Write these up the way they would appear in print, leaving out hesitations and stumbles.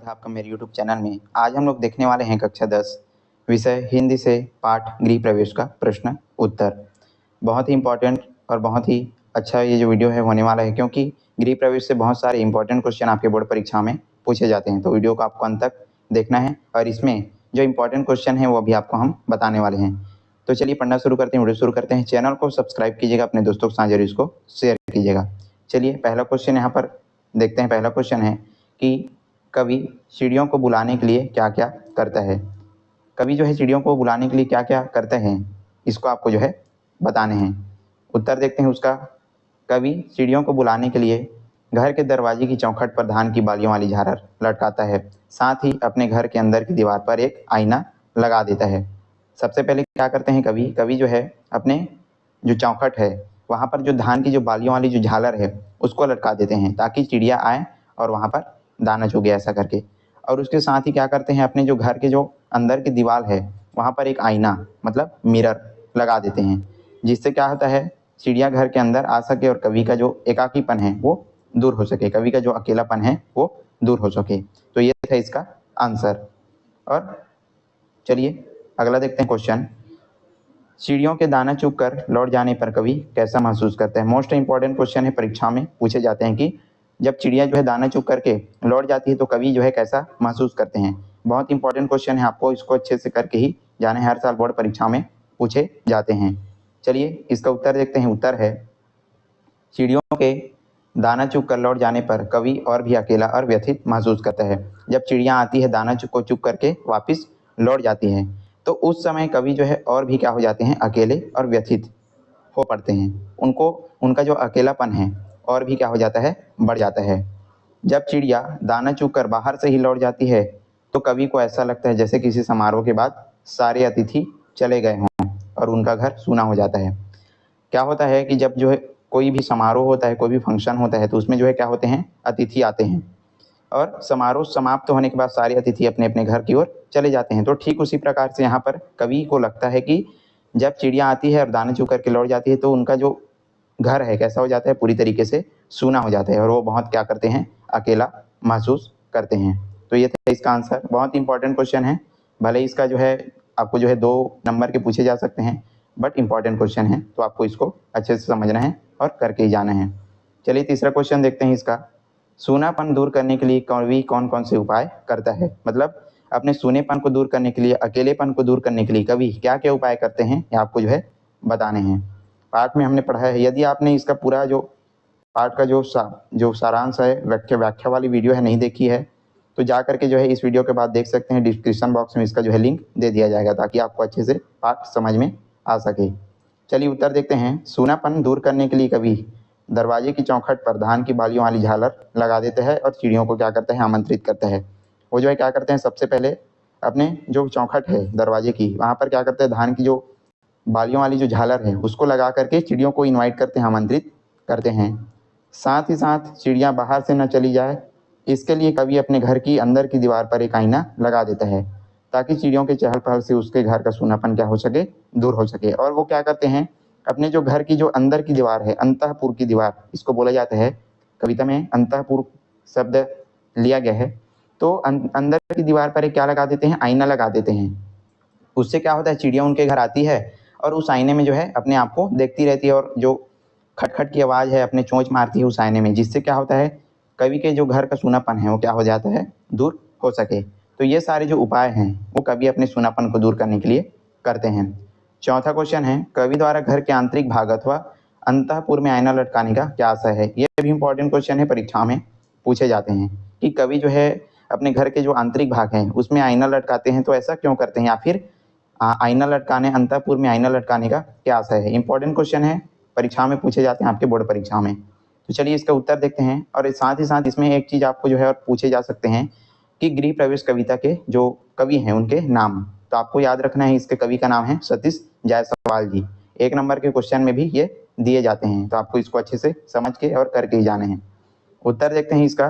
है आपका मेरे YouTube चैनल में। आज हम लोग देखने वाले हैं कक्षा 10 विषय हिंदी से पाठ गृह प्रवेश का प्रश्न उत्तर। बहुत ही इम्पोर्टेंट और बहुत ही अच्छा ये जो वीडियो है होने वाला है, क्योंकि गृह प्रवेश से बहुत सारे इंपॉर्टेंट क्वेश्चन आपके बोर्ड परीक्षा में पूछे जाते हैं। तो वीडियो को आपको अंत तक देखना है और इसमें जो इंपॉर्टेंट क्वेश्चन है वो भी आपको हम बताने वाले हैं। तो चलिए पढ़ना शुरू करते हैं, वीडियो शुरू करते हैं। चैनल को सब्सक्राइब कीजिएगा, अपने दोस्तों के साथ जरूर इसको शेयर कीजिएगा। चलिए पहला क्वेश्चन यहाँ पर देखते हैं। पहला क्वेश्चन है कि कवि चिड़ियों को बुलाने के लिए क्या क्या करता है। कवि जो है चिड़ियों को बुलाने के लिए क्या क्या करते हैं, इसको आपको जो है बताने हैं। उत्तर देखते हैं उसका। कवि चिड़ियों को बुलाने के लिए घर के दरवाजे की चौखट पर धान की बालियों वाली झालर लटकाता है, साथ ही अपने घर के अंदर की दीवार पर एक आईना लगा देता है। सबसे पहले क्या करते हैं कवि, कवि जो है अपने जो चौखट है वहाँ पर जो धान की जो बालियों वाली जो झालर है उसको लटका देते हैं, ताकि चिड़िया आए और वहाँ पर दाना चुगे, ऐसा करके। और उसके साथ ही क्या करते हैं, अपने जो घर के जो अंदर की दीवार है वहाँ पर एक आईना मतलब मिरर लगा देते हैं, जिससे क्या होता है चिड़िया घर के अंदर आ सके और कवि का जो एकाकीपन है वो दूर हो सके, कवि का जो अकेलापन है वो दूर हो सके। तो ये था इसका आंसर। और चलिए अगला देखते हैं क्वेश्चन। चिड़ियों के दाना चुग कर लौट जाने पर कवि कैसा महसूस करता है। मोस्ट इंपॉर्टेंट क्वेश्चन है, परीक्षा में पूछे जाते हैं कि जब चिड़िया जो है दाना चुग करके लौट जाती है तो कवि जो है कैसा महसूस करते हैं। बहुत इंपॉर्टेंट क्वेश्चन है, आपको इसको अच्छे से करके ही जाना है, हर साल बोर्ड परीक्षा में पूछे जाते हैं। चलिए इसका उत्तर देखते हैं। उत्तर है चिड़ियों के दाना चुग कर लौट जाने पर कवि और भी अकेला और व्यथित महसूस करता है। जब चिड़िया आती है दाना चुग को चुग करके वापस लौट जाती है तो उस समय कवि जो है और भी क्या हो जाते हैं, अकेले और व्यथित हो पड़ते हैं। उनको उनका जो अकेलापन है और भी क्या हो जाता है, बढ़ जाता है। जब चिड़िया दाना चुग कर बाहर से ही लौट जाती है तो कवि को ऐसा लगता है जैसे किसी समारोह के बाद सारे अतिथि चले गए हों और उनका घर सूना हो जाता है। क्या होता है कि जब जो है कोई भी समारोह होता है, कोई भी फंक्शन होता है, तो उसमें जो है क्या होते हैं, अतिथि आते हैं और समारोह समाप्त होने के बाद सारे अतिथि अपने अपने घर की ओर चले जाते हैं। तो ठीक उसी प्रकार से यहाँ पर कवि को लगता है कि जब चिड़िया आती है और दाने चुग करके लौट जाती है तो उनका जो घर है कैसा हो जाता है, पूरी तरीके से सूना हो जाता है और वो बहुत क्या करते हैं, अकेला महसूस करते हैं। तो ये था इसका आंसर। बहुत इंपॉर्टेंट क्वेश्चन है, भले इसका जो है आपको जो है 2 नंबर के पूछे जा सकते हैं, बट इंपॉर्टेंट क्वेश्चन है तो आपको इसको अच्छे से समझना है और करके ही जाना है। चलिए तीसरा क्वेश्चन देखते हैं इसका। सूनापन दूर करने के लिए कवि कौन कौन से उपाय करता है। मतलब अपने सूनेपन को दूर करने के लिए, अकेलेपन को दूर करने के लिए कवि क्या क्या उपाय करते हैं, ये आपको जो है बताने हैं। पाठ में हमने पढ़ा है, यदि आपने इसका पूरा जो पाठ का जो सारांश है, व्याख्या वाली वीडियो है, नहीं देखी है तो जा करके जो है इस वीडियो के बाद देख सकते हैं। डिस्क्रिप्शन बॉक्स में इसका जो है लिंक दे दिया जाएगा, ताकि आपको अच्छे से पाठ समझ में आ सके। चलिए उत्तर देखते हैं। सूनापन दूर करने के लिए कवि दरवाजे की चौखट पर धान की बालियों वाली झालर लगा देते हैं और चिड़ियों को क्या करते हैं, आमंत्रित करते हैं। वो जो है क्या करते हैं, सबसे पहले अपने जो चौखट है दरवाजे की, वहाँ पर क्या करते हैं, धान की जो बालियों वाली जो झालर है उसको लगा करके चिड़ियों को इनवाइट करते हैं, आमंत्रित करते हैं। साथ ही साथ चिड़िया बाहर से न चली जाए, इसके लिए कवि अपने घर की अंदर की दीवार पर एक आईना लगा देता है, ताकि चिड़ियों के चहल पहल से उसके घर का सूनापन क्या हो सके, दूर हो सके। और वो क्या करते हैं, अपने जो घर की जो अंदर की दीवार है, अंतःपुर की दीवार इसको बोला जाता है, कविता में अंतःपुर शब्द लिया गया है। तो अंदर की दीवार पर एक क्या लगा देते हैं, आईना लगा देते हैं। उससे क्या होता है, चिड़िया उनके घर आती है और उस आईने में जो है अपने आप को देखती रहती है और जो खटखट की आवाज़ है अपने चोंच मारती है उस आईने में, जिससे क्या होता है कवि के जो घर का सूनापन है वो क्या हो जाता है, दूर हो सके। तो ये सारे जो उपाय हैं वो कवि अपने सूनापन को दूर करने के लिए करते हैं। चौथा क्वेश्चन है, कवि द्वारा घर के आंतरिक भाग अथवा अंतःपुर में आईना लटकाने का क्या आशय है। ये भी इंपॉर्टेंट क्वेश्चन है, परीक्षा में पूछे जाते हैं कि कवि जो है अपने घर के जो आंतरिक भाग हैं उसमें आईना लटकाते हैं, तो ऐसा क्यों करते हैं, या फिर आईना लटकाने, अंतःपुर में आईना लटकाने का क्या आशय है। इंपॉर्टेंट क्वेश्चन है, परीक्षा में पूछे जाते हैं आपके बोर्ड परीक्षा में। तो चलिए इसका उत्तर देखते हैं। और साथ ही साथ इसमें एक चीज़ आपको जो है और पूछे जा सकते हैं कि गृह प्रवेश कविता के जो कवि हैं उनके नाम। तो आपको याद रखना है, इसके कवि का नाम है सतीश जायसवाल जी। 1 नंबर के क्वेश्चन में भी ये दिए जाते हैं, तो आपको इसको अच्छे से समझ के और करके ही जाने हैं। उत्तर देखते हैं इसका।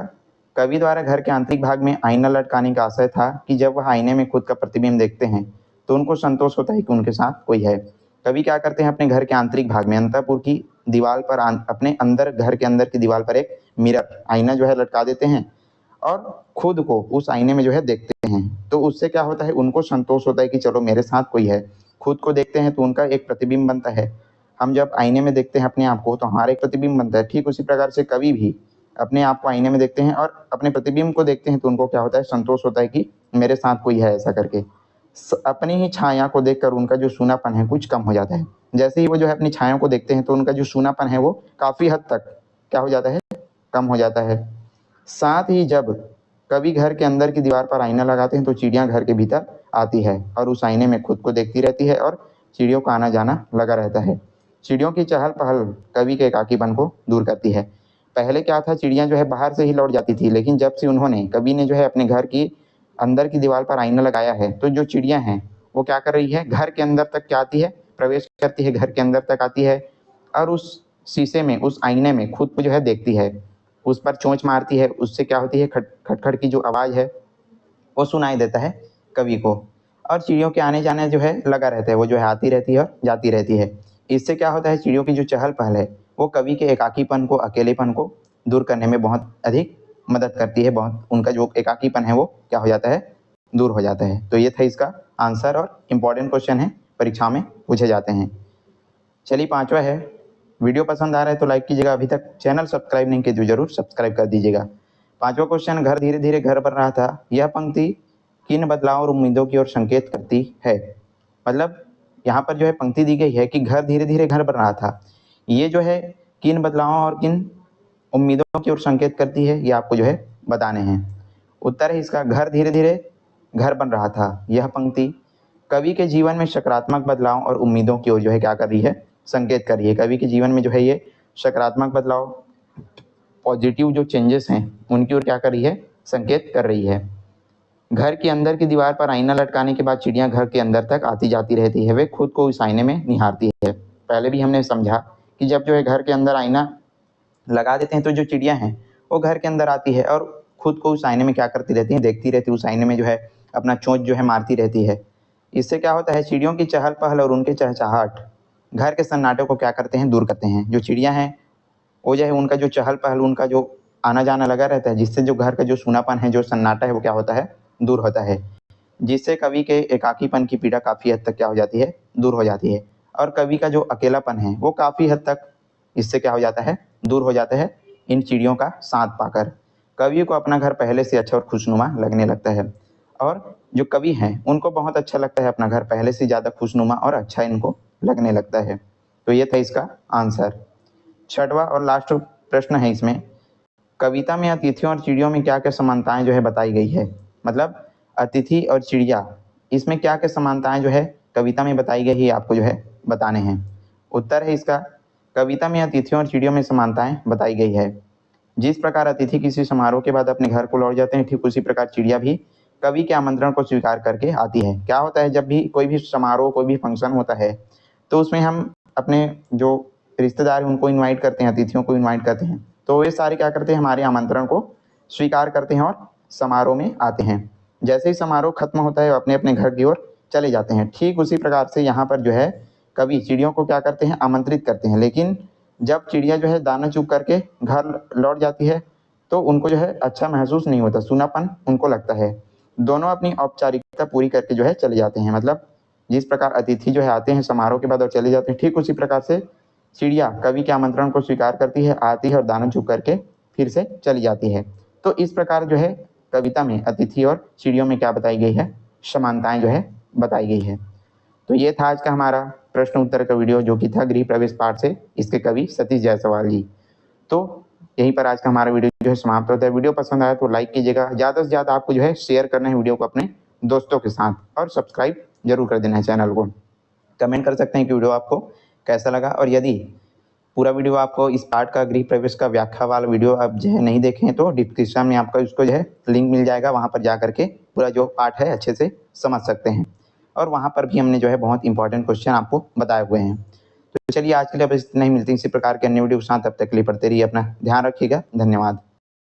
कवि द्वारा घर के आंतरिक भाग में आईना लटकाने का आशय था कि जब वह आईने में खुद का प्रतिबिंब देखते हैं तो उनको संतोष होता है कि उनके साथ कोई है। कवि क्या करते हैं, अपने घर के आंतरिक भाग में अंतःपुर की दीवार पर अपने अंदर, घर के अंदर की दीवार पर एक मिरर, आईना जो है लटका देते हैं और खुद को उस आईने में जो है देखते हैं, तो उससे क्या होता है, उनको संतोष होता है कि चलो मेरे साथ कोई है। खुद को देखते हैं तो उनका एक प्रतिबिंब बनता है। हम जब आईने में देखते हैं अपने आप को तो हमारा एक प्रतिबिंब बनता है। ठीक उसी प्रकार से कवि भी अपने आप को आईने में देखते हैं और अपने प्रतिबिंब को देखते हैं तो उनको क्या होता है, संतोष होता है कि मेरे साथ कोई है, ऐसा करके अपनी ही छाया को देखकर उनका जो सूनापन है कुछ कम हो जाता है। जैसे ही वो जो है अपनी छाया को देखते हैं तो उनका जो सूनापन है वो काफ़ी हद तक क्या हो जाता है, कम हो जाता है। साथ ही जब कभी घर के अंदर की दीवार पर आईना लगाते हैं तो चिड़िया घर के भीतर आती है और उस आईने में खुद को देखती रहती है और चिड़ियों का आना जाना लगा रहता है। चिड़ियों की चहल पहल कवि के एकाकीपन को दूर करती है। पहले क्या था, चिड़िया जो है बाहर से ही लौट जाती थी, लेकिन जब से उन्होंने कवि ने जो है अपने घर की अंदर की दीवार पर आईना लगाया है तो जो चिड़िया हैं वो क्या कर रही है, घर के अंदर तक क्या आती है, प्रवेश करती है, घर के अंदर तक आती है और उस शीशे में, उस आईने में खुद को जो है देखती है, उस पर चोंच मारती है। उससे क्या होती है, खट खट खट की जो आवाज़ है वो सुनाई देता है कवि को। और चिड़ियों के आने जाने जो है लगा रहता है, वो जो है आती रहती है और जाती रहती है। इससे क्या होता है, चिड़ियों की जो चहल पहल है वो कवि के एकाकीपन को, अकेलेपन को दूर करने में बहुत अधिक मदद करती है। बहुत उनका जो एकाकीपन है वो क्या हो जाता है, दूर हो जाता है। तो ये था इसका आंसर और इम्पॉर्टेंट क्वेश्चन है, परीक्षा में पूछे जाते हैं। चलिए 5वां है, वीडियो पसंद आ रहा है तो लाइक कीजिएगा, अभी तक चैनल सब्सक्राइब नहीं किए तो जरूर सब्सक्राइब कर दीजिएगा। 5वां क्वेश्चन, घर धीरे धीरे घर बन रहा था, यह पंक्ति किन बदलाव और उम्मीदों की ओर संकेत करती है। मतलब यहाँ पर जो है पंक्ति दी गई है कि घर धीरे धीरे घर बन रहा था, ये जो है किन बदलावों और किन उम्मीदों की ओर संकेत करती है, ये आपको जो है बताने हैं। उत्तर है इसका, घर धीरे धीरे घर बन रहा था, यह पंक्ति कवि के जीवन में सकारात्मक बदलाव और उम्मीदों की ओर जो है क्या कर रही है, संकेत कर रही है। कवि के जीवन में जो है ये सकारात्मक बदलाव, पॉजिटिव जो चेंजेस हैं उनकी ओर क्या कर रही है, संकेत कर रही है। घर के अंदर की दीवार पर आईना लटकाने के बाद चिड़िया घर के अंदर तक आती जाती रहती है, वे खुद को इस आईने में निहारती है। पहले भी हमने समझा कि जब जो है घर के अंदर आईना लगा देते हैं तो जो चिड़िया हैं वो घर के अंदर आती है और खुद को उस आईने में क्या करती रहती है, देखती रहती है, उस आईने में जो है अपना चोंच जो है मारती रहती है। इससे क्या होता है, चिड़ियों की चहल पहल और उनके चहचहाट घर के सन्नाटे को क्या करते हैं, दूर करते हैं। जो चिड़िया हैं वो जो है उनका जो चहल पहल, उनका जो आना जाना लगा रहता है, जिससे जो घर का जो सूनापन है, जो सन्नाटा है वो क्या होता है, दूर होता है। जिससे कवि के एकाकीपन की पीड़ा काफ़ी हद तक क्या हो जाती है, दूर हो जाती है। और कवि का जो अकेलापन है वो काफ़ी हद तक इससे क्या हो जाता है, दूर हो जाता है, इन चिड़ियों का साथ पाकर। कवि को अपना घर पहले से अच्छा और खुशनुमा लगने लगता है और जो कवि हैं उनको बहुत अच्छा लगता है अपना घर, पहले से ज़्यादा खुशनुमा और अच्छा इनको लगने लगता है। तो ये था इसका आंसर। 6वां और लास्ट प्रश्न है इसमें, कविता में अतिथियों और चिड़ियों में क्या क्या समानताएं जो है बताई गई है। मतलब अतिथि और चिड़िया, इसमें क्या क्या समानताएं जो है कविता में बताई गई है, आपको जो है बताने हैं। उत्तर है इसका, कविता में अतिथियों और चिड़ियों में समानताएं बताई गई है। जिस प्रकार अतिथि किसी समारोह के बाद अपने घर को लौट जाते हैं, ठीक उसी प्रकार चिड़िया भी कवि के आमंत्रण को स्वीकार करके आती है। क्या होता है, जब भी कोई भी समारोह, कोई भी फंक्शन होता है तो उसमें हम अपने जो रिश्तेदार हैं उनको इनवाइट करते हैं, अतिथियों को इनवाइट करते हैं, तो वे सारे क्या करते हैं, हमारे आमंत्रण को स्वीकार करते हैं और समारोह में आते हैं। जैसे ही समारोह खत्म होता है अपने अपने घर की ओर चले जाते हैं। ठीक उसी प्रकार से यहाँ पर जो है कवि चिड़ियों को क्या करते हैं, आमंत्रित करते हैं। लेकिन जब चिड़िया जो है दाना चुग करके घर लौट जाती है तो उनको जो है अच्छा महसूस नहीं होता, सूनापन उनको लगता है। दोनों अपनी औपचारिकता पूरी करके जो है चले जाते हैं। मतलब जिस प्रकार अतिथि जो है आते हैं समारोह के बाद और चले जाते हैं, ठीक उसी प्रकार से चिड़िया कवि के आमंत्रण को स्वीकार करती है, आती है और दाना चुग करके फिर से चली जाती है। तो इस प्रकार जो है कविता में अतिथि और चिड़ियों में क्या बताई गई है, समानताएं जो है बताई गई है। तो ये था आज का हमारा प्रश्न उत्तर का वीडियो, जो कि था गृह प्रवेश पाठ से, इसके कवि सतीश जायसवाल जी। तो यहीं पर आज का हमारा वीडियो जो है समाप्त होता है। वीडियो पसंद आया तो लाइक कीजिएगा, ज़्यादा से ज़्यादा आपको जो है शेयर करना है वीडियो को अपने दोस्तों के साथ, और सब्सक्राइब जरूर कर देना है चैनल को। कमेंट कर सकते हैं कि वीडियो आपको कैसा लगा, और यदि पूरा वीडियो आपको इस पार्ट का, गृह प्रवेश का व्याख्या वाला वीडियो आप जो है नहीं देखें तो डिस्क्रिप्शन में आपका उसको जो है लिंक मिल जाएगा, वहाँ पर जा करके पूरा जो पार्ट है अच्छे से समझ सकते हैं। और वहाँ पर भी हमने जो है बहुत इंपॉर्टेंट क्वेश्चन आपको बताए हुए हैं। तो चलिए आज के लिए अब इतना ही, मिलते हैं इसी प्रकार के अन्य वीडियो के साथ। तब तक के लिए पढ़ते रहिए, अपना ध्यान रखिएगा। धन्यवाद।